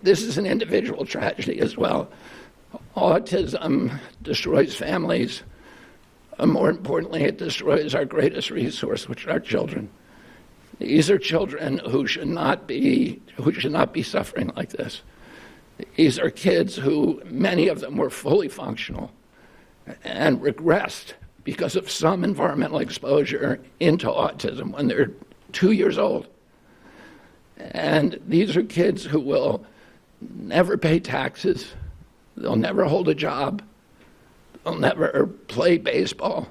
This is an individual tragedy as well. Autism destroys families. More importantly, it destroys our greatest resource, which are our children. These are children who should not be suffering like this. These are kids who, many of them were fully functional and regressed because of some environmental exposure into autism when they're 2 years old. And these are kids who will never pay taxes, they'll never hold a job, they'll never play baseball,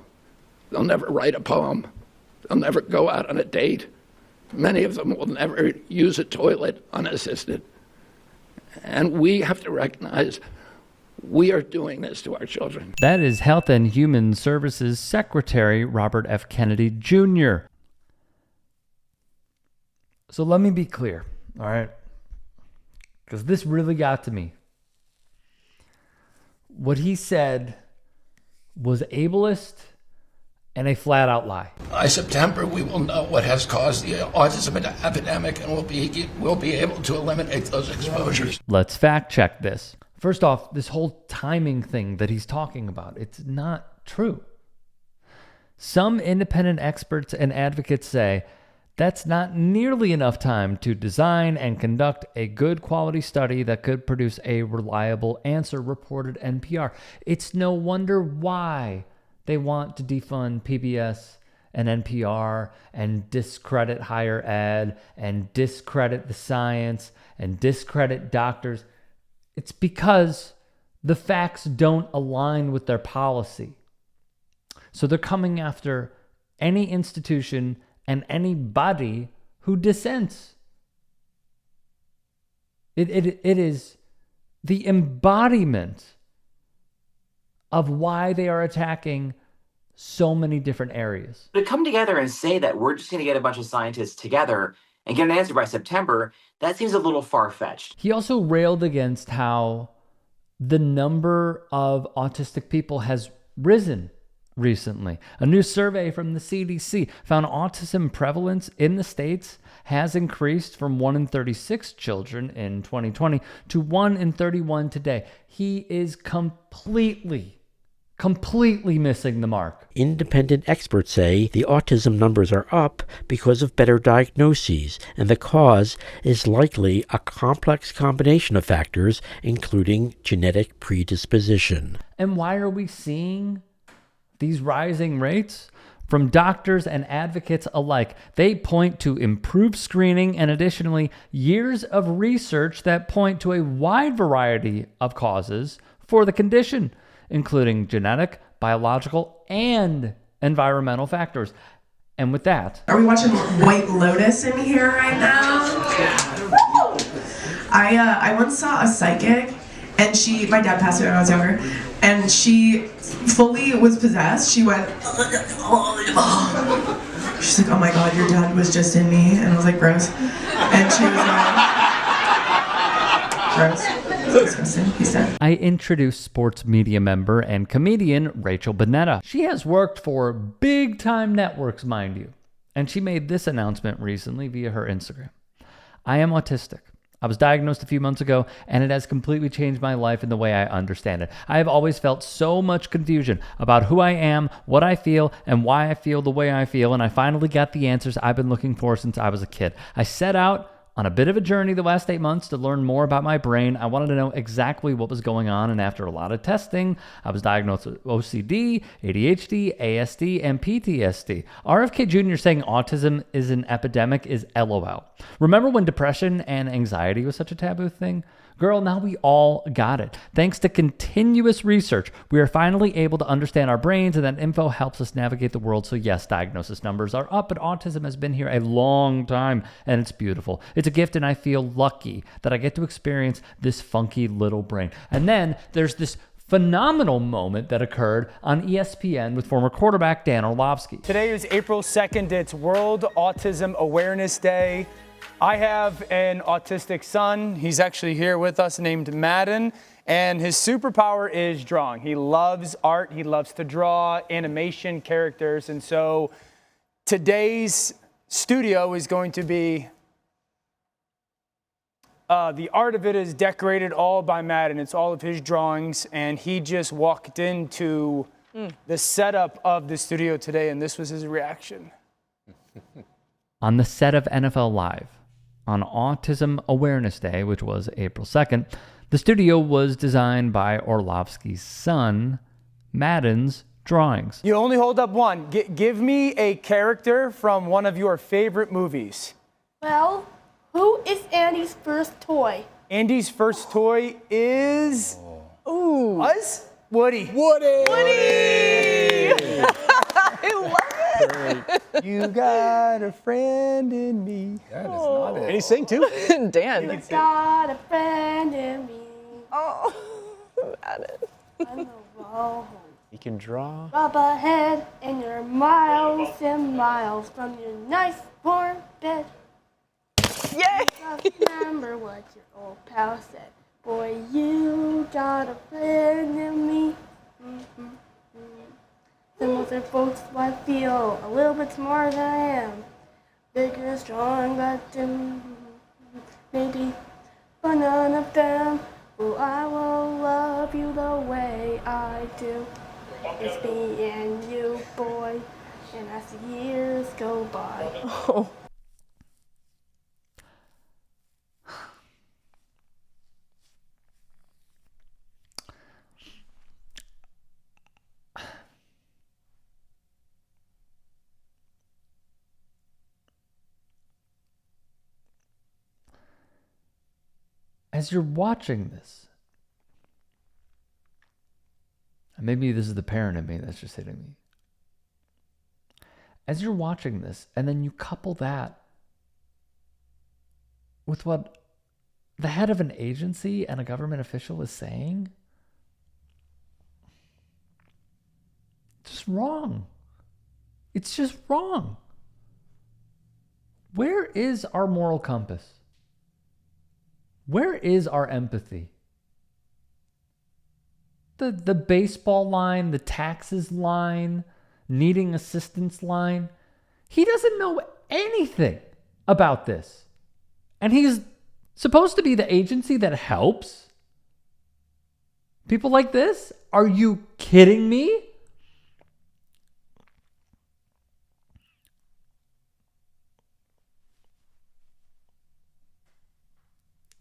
they'll never write a poem, they'll never go out on a date. Many of them will never use a toilet unassisted. And we have to recognize we are doing this to our children. That is Health and Human Services Secretary Robert F. Kennedy Jr. So let me be clear, all right? Because this really got to me. What he said was ableist and a flat-out lie. By September, we will know what has caused the autism epidemic, and we'll be able to eliminate those exposures. Let's fact check this. First off, this whole timing thing that he's talking about, it's not true. Some independent experts and advocates say that's not nearly enough time to design and conduct a good quality study that could produce a reliable answer, reported NPR. It's no wonder why they want to defund PBS and NPR and discredit higher ed and discredit the science and discredit doctors. It's because the facts don't align with their policy. So they're coming after any institution and anybody who dissents. It is the embodiment of why they are attacking so many different areas. To come together and say that we're just going to get a bunch of scientists together and get an answer by September, that seems a little far-fetched. He also railed against how the number of autistic people has risen recently. A new survey from the CDC found autism prevalence in the States has increased from 1 in 36 children in 2020 to 1 in 31 today. He is completely missing the mark. Independent experts say the autism numbers are up because of better diagnoses, and the cause is likely a complex combination of factors, including genetic predisposition. And why are we seeing these rising rates? From doctors and advocates alike, they point to improved screening and additionally years of research that point to a wide variety of causes for the condition, including genetic, biological, and environmental factors. And with that... Are we watching White Lotus in here right now? I once saw a psychic, and my dad passed away when I was younger, and she fully was possessed. She went, she's like, oh my God, your dad was just in me. And I was like, gross. And she was like, gross. Disgusting. He's dead. I introduced sports media member and comedian Rachel Bonetta. She has worked for big-time networks, mind you, and she made this announcement recently via her Instagram. I am autistic. I was diagnosed a few months ago, and it has completely changed my life in the way I understand it. I have always felt so much confusion about who I am, what I feel, and why I feel the way I feel, and I finally got the answers I've been looking for since I was a kid. I set out on a bit of a journey the last 8 months to learn more about my brain. I wanted to know exactly what was going on, and after a lot of testing, I was diagnosed with OCD, ADHD, ASD, and PTSD. RFK Jr. saying autism is an epidemic is LOL. Remember when depression and anxiety was such a taboo thing? Girl, now we all got it. Thanks to continuous research, we are finally able to understand our brains, and that info helps us navigate the world. So yes, diagnosis numbers are up, but autism has been here a long time, and it's beautiful. It's a gift, and I feel lucky that I get to experience this funky little brain. And then there's this phenomenal moment that occurred on ESPN with former quarterback Dan Orlovsky. Today is April 2nd. It's World Autism Awareness Day. I have an autistic son. He's actually here with us, named Madden, and his superpower is drawing. He loves art. He loves to draw animation characters, and so today's studio is going to be The art of it is decorated all by Madden. It's all of his drawings, and he just walked into the setup of the studio today, and this was his reaction. On the set of NFL Live, on Autism Awareness Day, which was April 2nd, the studio was designed by Orlovsky's son, Madden's drawings. You only hold up one. Give me a character from one of your favorite movies. Well, who is Andy's first toy? Andy's first toy is... Ooh. Us? Woody. Woody! I love it. You got a friend in me. That is not it. Can he sing too? Dan. You got a friend in me. Oh, got it. I'm the wrong. He can draw. Rub ahead, and you're miles and miles from your nice warm bed. Yay! Just remember what your old pal said. Boy, you got a friend in me. Some other folks might feel a little bit smarter than I am. Bigger, strong, but maybe. But none of them. Well, I will love you the way I do. It's me and you, boy. And as the years go by. Oh. As you're watching this, and maybe this is the parent in me that's just hitting me. As you're watching this, and then you couple that with what the head of an agency and a government official is saying, it's just wrong. It's just wrong. Where is our moral compass? Where is our empathy? The baseball line, the taxes line, needing assistance line. He doesn't know anything about this. And he's supposed to be the agency that helps people like this? Are you kidding me?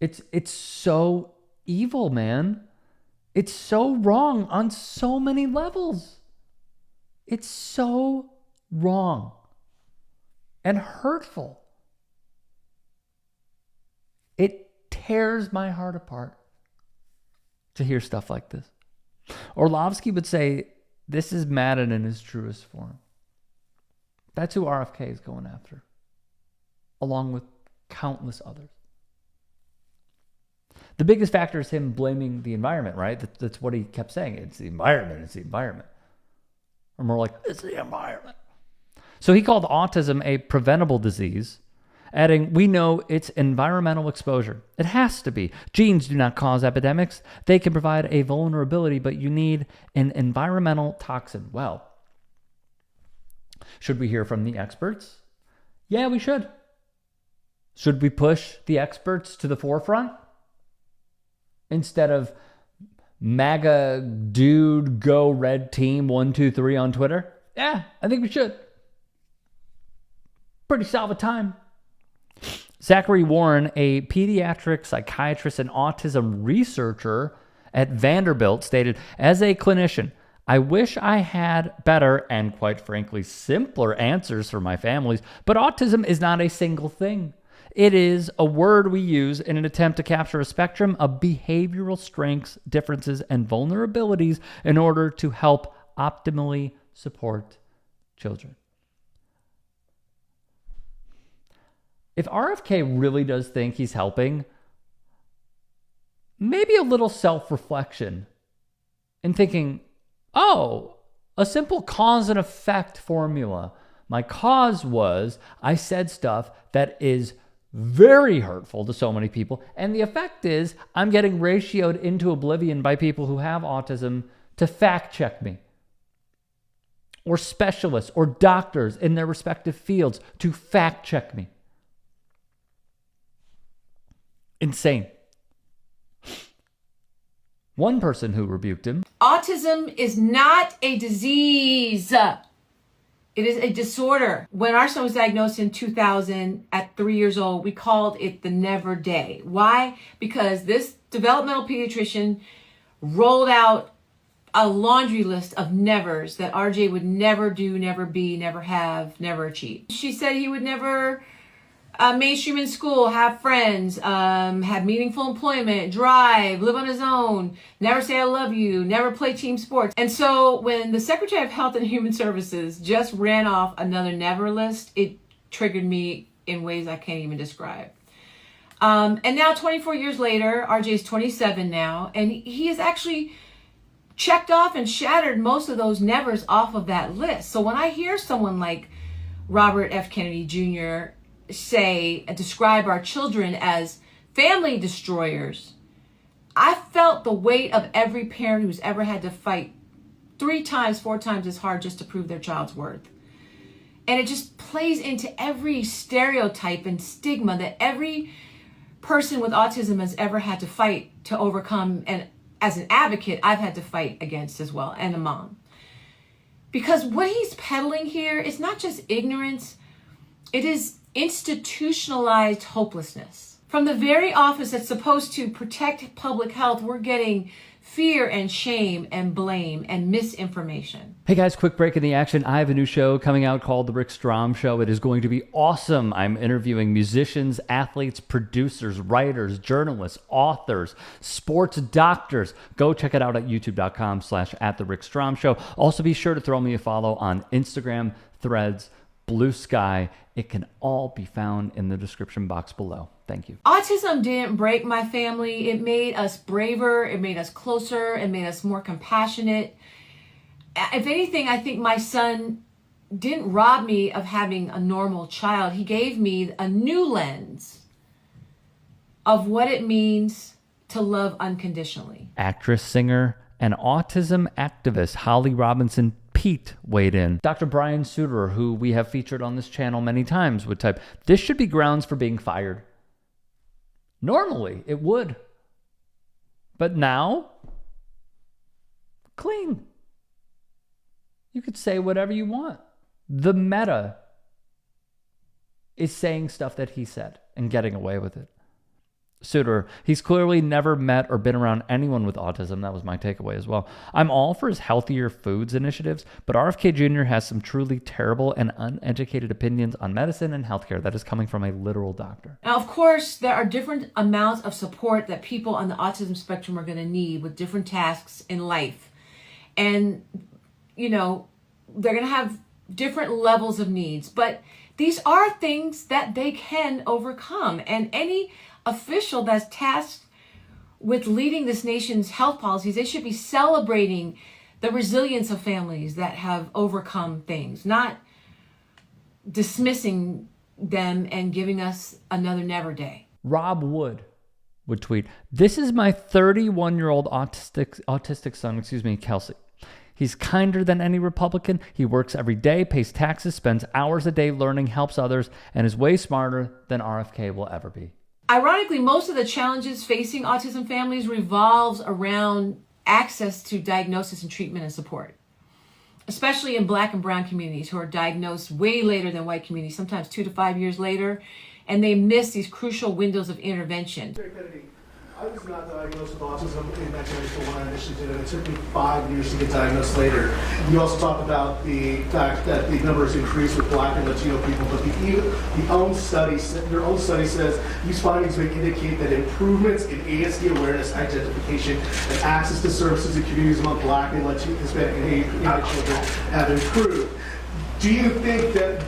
It's so evil, man. It's so wrong on so many levels. It's so wrong and hurtful. It tears my heart apart to hear stuff like this. Orlovsky would say, this is Madden in his truest form. That's who RFK is going after, along with countless others. The biggest factor is him blaming the environment, right? That's what he kept saying. It's the environment. It's the environment. Or more like, it's the environment. So he called autism a preventable disease, adding, we know it's environmental exposure. It has to be. Genes do not cause epidemics. They can provide a vulnerability, but you need an environmental toxin. Well, should we hear from the experts? Yeah, we should. Should we push the experts to the forefront? Instead of MAGA dude go red team 123 on Twitter? Yeah, I think we should. Pretty solid time. Zachary Warren, a pediatric psychiatrist and autism researcher at Vanderbilt, stated, as a clinician, I wish I had better and, quite frankly, simpler answers for my families, but autism is not a single thing. It is a word we use in an attempt to capture a spectrum of behavioral strengths, differences, and vulnerabilities in order to help optimally support children. If RFK really does think he's helping, maybe a little self-reflection in thinking, oh, a simple cause and effect formula. My cause was I said stuff that is very hurtful to so many people. And the effect is I'm getting ratioed into oblivion by people who have autism to fact check me. Or specialists or doctors in their respective fields to fact check me. Insane. One person who rebuked him. Autism is not a disease. It is a disorder. When our son was diagnosed in 2000 at 3 years old, we called it the never day. Why? Because this developmental pediatrician rolled out a laundry list of nevers that RJ would never do, never be, never have, never achieve. She said he would never mainstream in school, have friends, have meaningful employment, drive, live on his own, never say I love you, never play team sports. And so when the Secretary of Health and Human Services just ran off another never list, it triggered me in ways I can't even describe. And now 24 years later, RJ is 27 now, and he has actually checked off and shattered most of those nevers off of that list. So when I hear someone like Robert F. Kennedy Jr. say and describe our children as family destroyers, I felt the weight of every parent who's ever had to fight 3 times, 4 times as hard just to prove their child's worth. And it just plays into every stereotype and stigma that every person with autism has ever had to fight to overcome. And as an advocate, I've had to fight against as well, and a mom. Because what he's peddling here is not just ignorance, it is institutionalized hopelessness. From the very office that's supposed to protect public health, we're getting fear and shame and blame and misinformation. Hey guys, quick break in the action. I have a new show coming out called The Rick Strom Show. It is going to be awesome. I'm interviewing musicians, athletes, producers, writers, journalists, authors, sports doctors. Go check it out at youtube.com/@TheRickStromShow. Also be sure to throw me a follow on Instagram, Threads, Blue Sky. It can all be found in the description box below. Thank you. Autism didn't break my family. It made us braver. It made us closer. It made us more compassionate. If anything, I think my son didn't rob me of having a normal child. He gave me a new lens of what it means to love unconditionally. Actress, singer, and autism activist Holly Robinson Pete weighed in. Dr. Brian Suter, who we have featured on this channel many times, would type, "This should be grounds for being fired." Normally, it would. But now, clean. You could say whatever you want. The meta is saying stuff that he said and getting away with it. Suter, he's clearly never met or been around anyone with autism. That was my takeaway as well. I'm all for his healthier foods initiatives, but RFK Jr. has some truly terrible and uneducated opinions on medicine and healthcare that is coming from a literal doctor. Now, of course, there are different amounts of support that people on the autism spectrum are going to need with different tasks in life. And, you know, they're going to have different levels of needs, but these are things that they can overcome. And any official that's tasked with leading this nation's health policies, they should be celebrating the resilience of families that have overcome things, not dismissing them and giving us another never day. Rob Wood would tweet, "This is my 31-year-old autistic son, Kelsey. He's kinder than any Republican. He works every day, pays taxes, spends hours a day learning, helps others, and is way smarter than RFK will ever be." Ironically, most of the challenges facing autism families revolves around access to diagnosis and treatment and support, especially in Black and brown communities who are diagnosed way later than white communities, sometimes 2 to 5 years later, and they miss these crucial windows of intervention. I was not diagnosed with autism in 1994 when I initially did it. It took me 5 years to get diagnosed later. You also talked about the fact that the numbers increased with Black and Latino people, but your own study says these findings may indicate that improvements in ASD awareness, identification, and access to services and communities among Black and Latino, Hispanic, and Asian children have improved. Do you think that,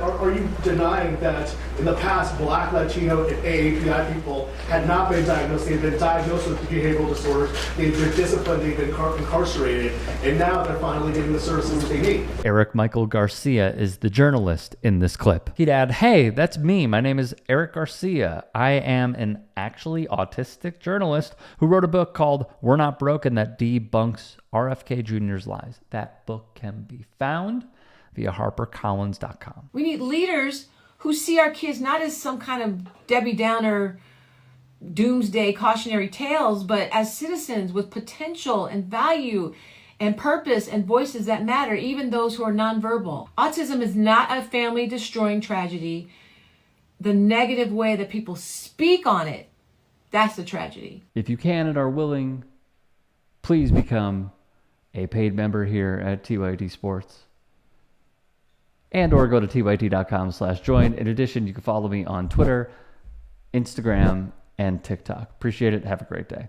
are you denying that in the past Black, Latino, and AAPI people had not been diagnosed? They've been diagnosed with behavioral disorders, they've been disciplined, they've been incarcerated, and now they're finally getting the services that they need. Eric Michael Garcia is the journalist in this clip. He'd add, "Hey, that's me. My name is Eric Garcia. I am an actually autistic journalist who wrote a book called We're Not Broken that debunks RFK Jr.'s lies." That book can be found via HarperCollins.com. We need leaders who see our kids not as some kind of Debbie Downer doomsday cautionary tales, but as citizens with potential and value and purpose and voices that matter, even those who are nonverbal. Autism is not a family-destroying tragedy. The negative way that people speak on it, that's the tragedy. If you can and are willing, please become a paid member here at TYT Sports. And or go to tyt.com/join. In addition, you can follow me on Twitter, Instagram, and TikTok. Appreciate it. Have a great day.